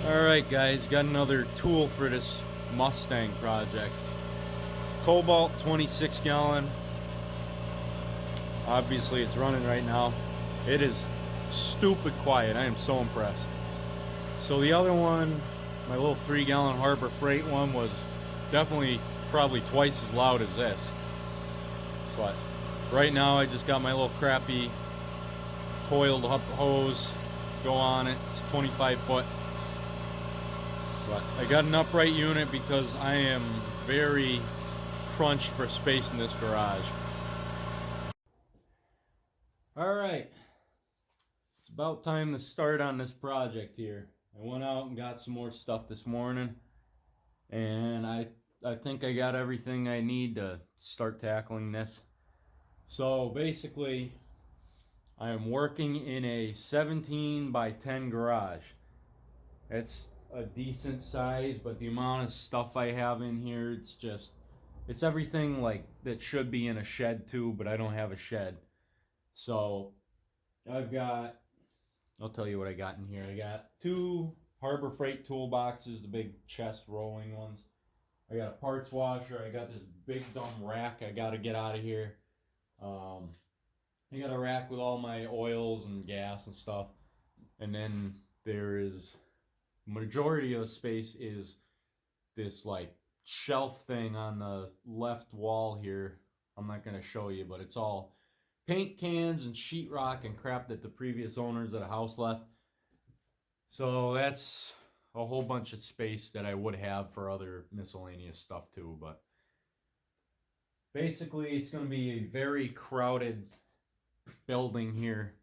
Alright guys, got another tool for this Mustang project. Cobalt 26 gallon. Obviously it's running right now. It is stupid quiet. I am so impressed. So the other one, my little 3-gallon Harbor Freight one, was definitely probably twice as loud as this. But right now I just got my little crappy coiled up hose go on it. It's 25 foot. But I got an upright unit because I am very crunched for space in this garage. Alright, it's about time to start on this project here. I went out and got some more stuff this morning, and I think I got everything I need to start tackling this. So basically, I am working in a 17 by 10 garage. It's a decent size, but the amount of stuff I have in here, it's everything like that should be in a shed too, but I don't have a shed. So I'll tell you what I got in here. I got 2 Harbor Freight toolboxes, the big chest rolling ones. I got a parts washer. I got this big dumb rack I got to get out of here. I got a rack with all my oils and gas and stuff. And then there is, majority of the space is this like shelf thing on the left wall here. I'm not going to show you, but it's all paint cans and sheetrock and crap that the previous owners of the house left. So that's a whole bunch of space that I would have for other miscellaneous stuff too. But basically, it's going to be a very crowded building here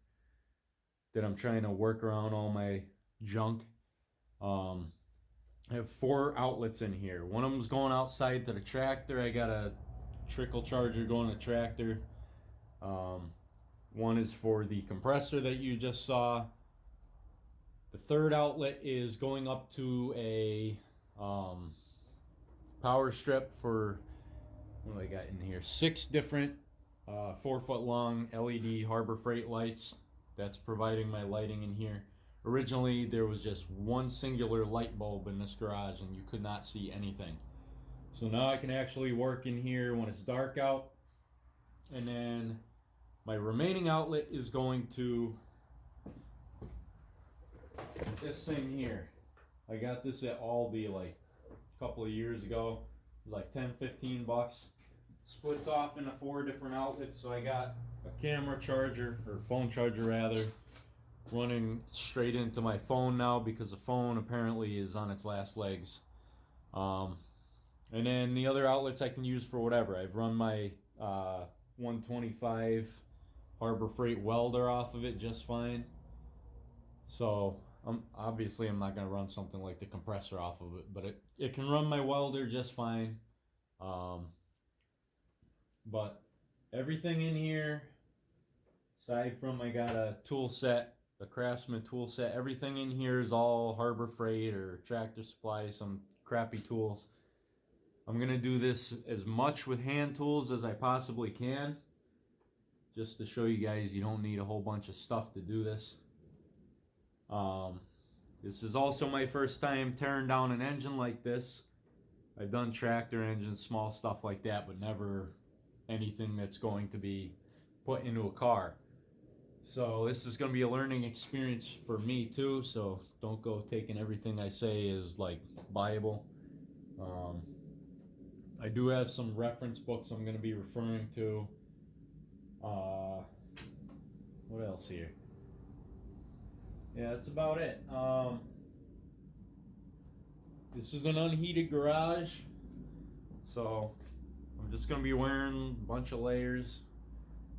that I'm trying to work around all my junk. I have 4 outlets in here. One of them's going outside to the tractor. I got a trickle charger going to the tractor. One is for the compressor that you just saw. The third outlet is going up to a power strip for, what do I got in here? 6 different 4-foot long LED Harbor Freight lights. That's providing my lighting in here. Originally, there was just one singular light bulb in this garage and you could not see anything. So now I can actually work in here when it's dark out. And then my remaining outlet is going to this thing here. I got this at Aldi like a couple of years ago. It was like 10-15 bucks. Splits off into 4 different outlets. So I got a camera charger, or phone charger rather, running straight into my phone now because the phone apparently is on its last legs. And then the other outlets I can use for whatever. I've run my 125 Harbor Freight welder off of it just fine. So obviously I'm not going to run something like the compressor off of it, but it can run my welder just fine. But everything in here, aside from I got a tool set, a Craftsman tool set, everything in here is all Harbor Freight or Tractor Supply, some crappy tools. I'm going to do this as much with hand tools as I possibly can, just to show you guys you don't need a whole bunch of stuff to do this. This is also my first time tearing down an engine like this. I've done tractor engines, small stuff like that, but never anything that's going to be put into a car. So this is going to be a learning experience for me too, so don't go taking everything I say as like Bible. I do have some reference books I'm going to be referring to. What else here? Yeah, that's about it. This is an unheated garage, so I'm just going to be wearing a bunch of layers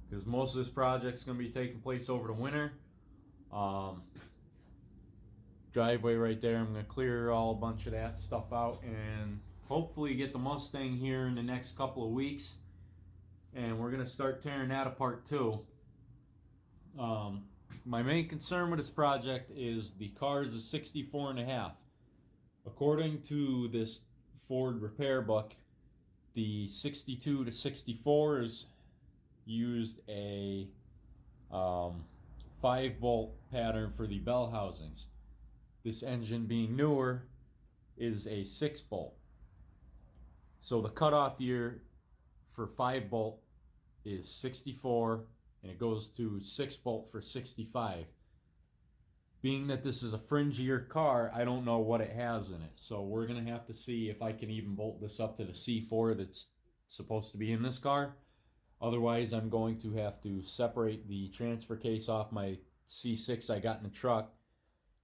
because most of this project's going to be taking place over the winter. Driveway right there, I'm going to clear all a bunch of that stuff out and hopefully get the Mustang here in the next couple of weeks, and we're going to start tearing that apart too. My main concern with this project is the car is a 64 and a half. According to this Ford repair book, the 62 to 64s used a 5-bolt pattern for the bell housings. this engine being newer, is a 6-bolt. So the cutoff year for 5-bolt is 64, and it goes to 6-bolt for 65. Being that this is a fringier car, I don't know what it has in it. So we're going to have to see if I can even bolt this up to the C4 that's supposed to be in this car. Otherwise, I'm going to have to separate the transfer case off my C6 I got in the truck,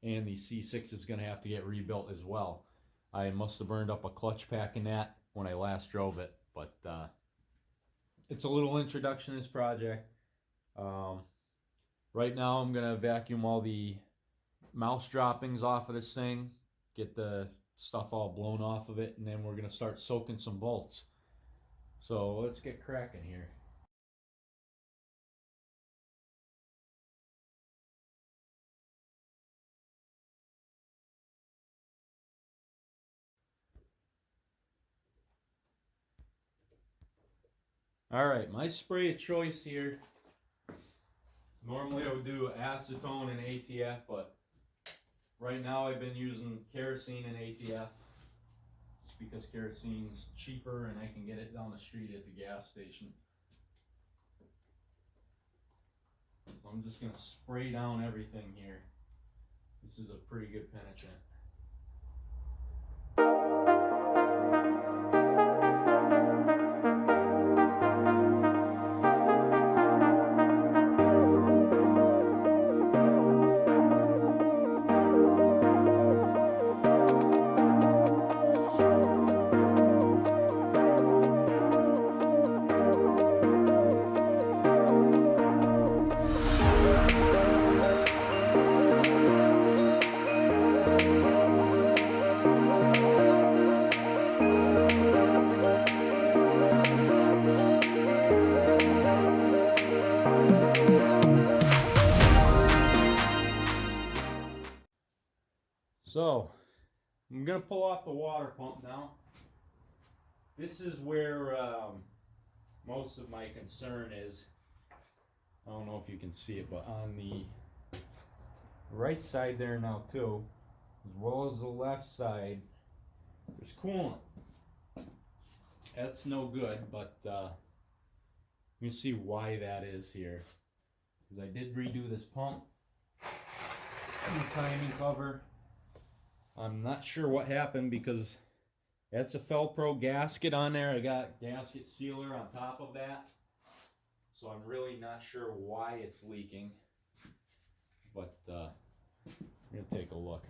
and the C6 is going to have to get rebuilt as well. I must have burned up a clutch pack in that when I last drove it, but it's a little introduction to this project. Right now I'm going to vacuum all the mouse droppings off of this thing, get the stuff all blown off of it, and then we're going to start soaking some bolts. So let's get cracking here. Alright, my spray of choice here, normally I would do acetone and ATF, but right now I've been using kerosene and ATF, just because kerosene's cheaper and I can get it down the street at the gas station. So I'm just going to spray down everything here. This is a pretty good penetrant. So, I'm going to pull off the water pump now. This is where most of my concern is. I don't know if you can see it, but on the right side there now too, as well as the left side, there's coolant. That's no good, but you see why that is here. Because I did redo this pump, new timing cover. I'm not sure what happened because that's a Felpro gasket on there. I got gasket sealer on top of that. So I'm really not sure why it's leaking. But I'm going to take a look.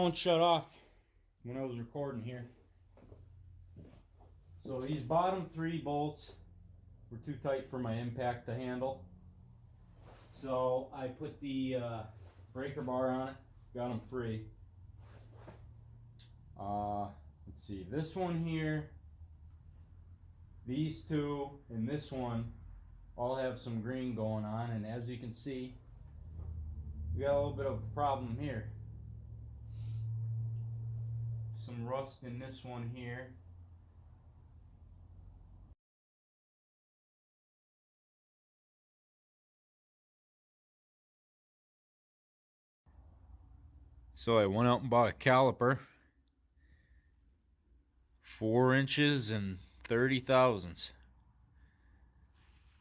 won't shut off when I was recording here. So these bottom 3 bolts were too tight for my impact to handle. So I put the breaker bar on it, got them free. Let's see, this one here, these 2, and this one all have some green going on, and as you can see, we got a little bit of a problem here. Some rust in this one here. So I went out and bought a caliper, 4 inches and 30 thousandths.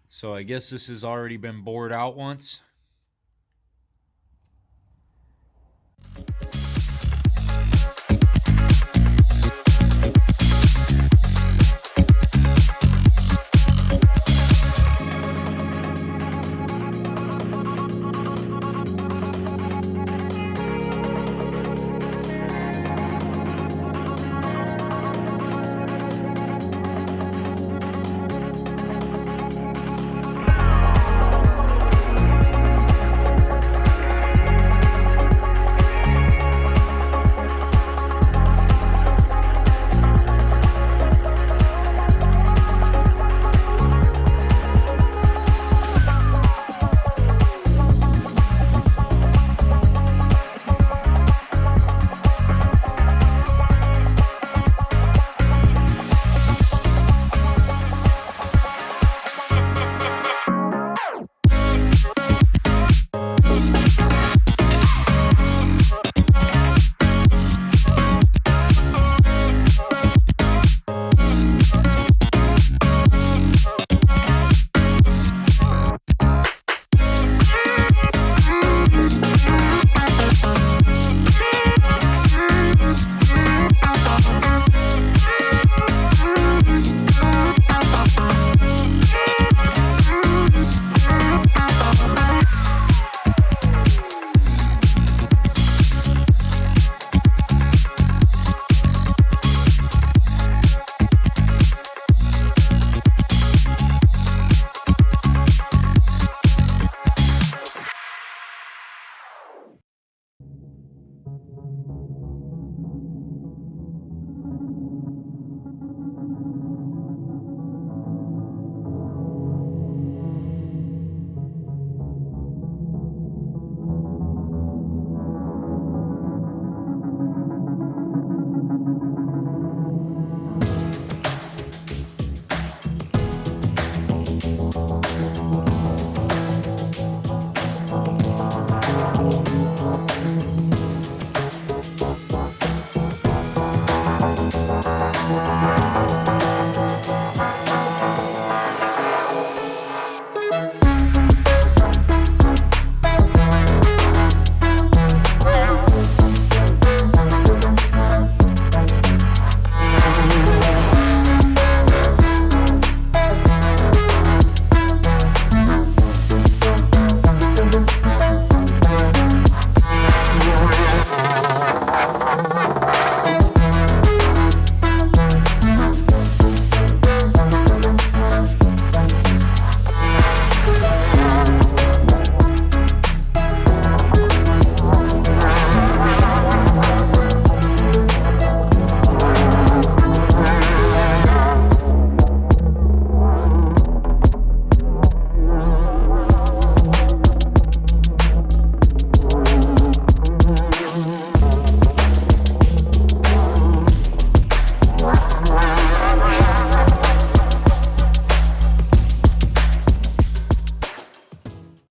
So I guess this has already been bored out once.